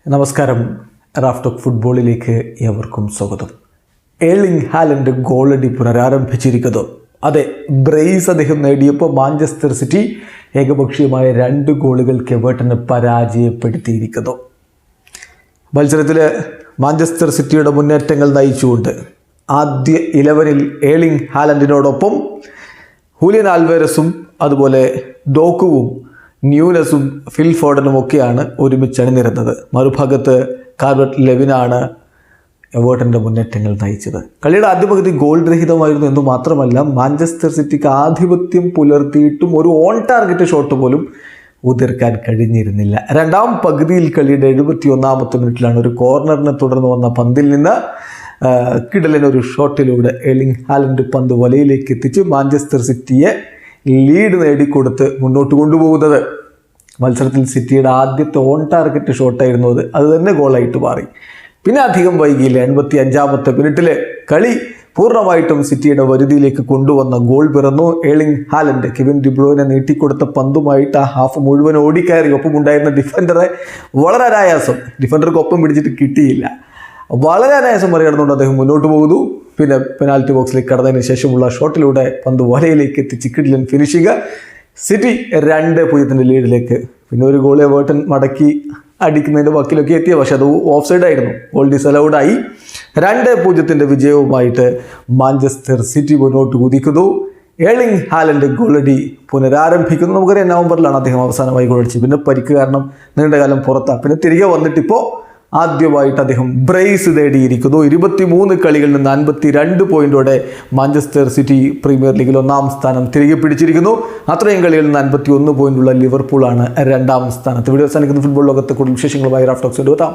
നമസ്കാരം. Raf talk ഫുട്ബോളിലേക്ക് ഏവർക്കും സ്വാഗതം. ഏർലിംഗ് ഹാലൻഡ് ഗോളടി പുനരാരംഭിച്ചിരിക്കുന്നു. അതെ, ബ്രേസ് അദ്ദേഹം നേടിയപ്പോൾ മാഞ്ചസ്റ്റർ സിറ്റി ഏകപക്ഷീയമായ 2 ഗോളുകൾക്ക് എവർട്ടനെ പരാജയപ്പെടുത്തിയിരിക്കുന്നു. മത്സരത്തിൽ മാഞ്ചസ്റ്റർ സിറ്റിയുടെ മുന്നേറ്റങ്ങൾ നയിച്ചുകൊണ്ട് ആദ്യ 11-ൽ ഏർലിംഗ് ഹാലൻഡിനോടൊപ്പം ഹൂലിയൻ ആൽവേരസും അതുപോലെ ഡോക്കുവും ന്യൂനസും ഫിൽ ഫോർഡനും ഒക്കെയാണ് ഒരുമിച്ച് അണിനിരുന്നത്. മറുഭാഗത്ത് കാർവറ്റ് ലെവിനാണ് എവർട്ടൻ്റെ മുന്നേറ്റങ്ങൾ നയിച്ചത്. കളിയുടെ ആദ്യ പകുതി ഗോൾ രഹിതമായിരുന്നു എന്ന് മാത്രമല്ല, മാഞ്ചസ്റ്റർ സിറ്റിക്ക് ആധിപത്യം പുലർത്തിയിട്ടും ഒരു ഓൺ ടാർഗറ്റ് ഷോട്ട് പോലും ഉതിർക്കാൻ കഴിഞ്ഞിരുന്നില്ല. രണ്ടാം പകുതിയിൽ കളിയുടെ 71-ാമത്തെ മിനിറ്റിലാണ് ഒരു കോർണറിനെ തുടർന്ന് വന്ന പന്തിൽ നിന്ന് കിടലിനൊരു ഷോട്ടിലൂടെ ഏർലിംഗ് ഹാലൻഡ് പന്ത് വലയിലേക്ക് എത്തിച്ച് മാഞ്ചസ്റ്റർ സിറ്റിയെ ലീഡ് നേടിക്കൊടുത്ത് മുന്നോട്ട് കൊണ്ടുപോകുന്നത്. മത്സരത്തിൽ സിറ്റിയുടെ ആദ്യത്തെ ഓൺ ടാർഗറ്റ് ഷോട്ടായിരുന്നു അത് തന്നെ ഗോളായിട്ട് മാറി. പിന്നെ അധികം വൈകിയില്ല. 85-ാമത്തെ മിനിറ്റിൽ കളി പൂർണ്ണമായിട്ടും സിറ്റിയുടെ വരുതിയിലേക്ക് കൊണ്ടുവന്ന ഗോൾ പിറന്നു. ഏർലിംഗ് ഹാലൻഡ് കെവിൻ ഡി ബ്രൂയിനെ നീട്ടിക്കൊടുത്ത പന്തുമായിട്ട് ആ ഹാഫ് മുഴുവൻ ഓടിക്കയറി. ഒപ്പമുണ്ടായിരുന്ന ഡിഫൻഡറെ വളരെ അനായാസം, ഡിഫൻഡർക്ക് ഒപ്പം പിടിച്ചിട്ട് കിട്ടിയില്ല, വളരെ അനായാസം മറികടന്നുകൊണ്ട് അദ്ദേഹം മുന്നോട്ട് പോകുന്നു. പിന്നെ പെനാൽറ്റി ബോക്സിലേക്ക് കടന്നതിന് ശേഷമുള്ള ഷോട്ടിലൂടെ പന്ത് വലയിലേക്ക് എത്തിച്ച് കിഡിലൻ ഫിനിഷിംഗ്. സിറ്റി 2-0 ലീഡിലേക്ക്. പിന്നെ ഒരു ഗോൾ എവർട്ടൺ മടക്കി അടിക്കുന്നതിൻ്റെ വക്കിലൊക്കെ എത്തിയ, പക്ഷെ അത് ഓഫ് സൈഡ് ആയിരുന്നു. ഗോൾ ഡിസലൗഡായി. 2-0 വിജയവുമായിട്ട് മാഞ്ചസ്റ്റർ സിറ്റി മുന്നോട്ട് കുതിക്കുന്നു. Erling Haaland ഗോളടി പുനരാരംഭിക്കുന്നു. നമുക്കറിയാം, നവംബറിലാണ് അദ്ദേഹം അവസാനമായി ഗോളടിച്ചത്. പിന്നെ പരിക്ക് കാരണം നീണ്ടകാലം പുറത്താണ്. പിന്നെ തിരികെ വന്നിട്ടിപ്പോൾ ആദ്യമായിട്ട് അദ്ദേഹം ബ്രേസ് നേടിയിരിക്കുന്നു. 23 കളികളിൽ നിന്ന് 52 പോയിന്റോടെ മാഞ്ചസ്റ്റർ സിറ്റി പ്രീമിയർ ലീഗിൽ 1-ാം സ്ഥാനം തിരികെ പിടിച്ചിരിക്കുന്നു. അത്രയും കളികളിൽ നിന്ന് 51 പോയിന്റുള്ള ലിവർപൂളാണ് 2-ാം സ്ഥാനത്ത്. വീഡിയോ അവസാനിക്കുന്ന ഫുട്ബോൾ ലോകത്തെ കൂടുതൽ വിശേഷങ്ങളുമായി റാഫ് ടോക്സ് എത്താം.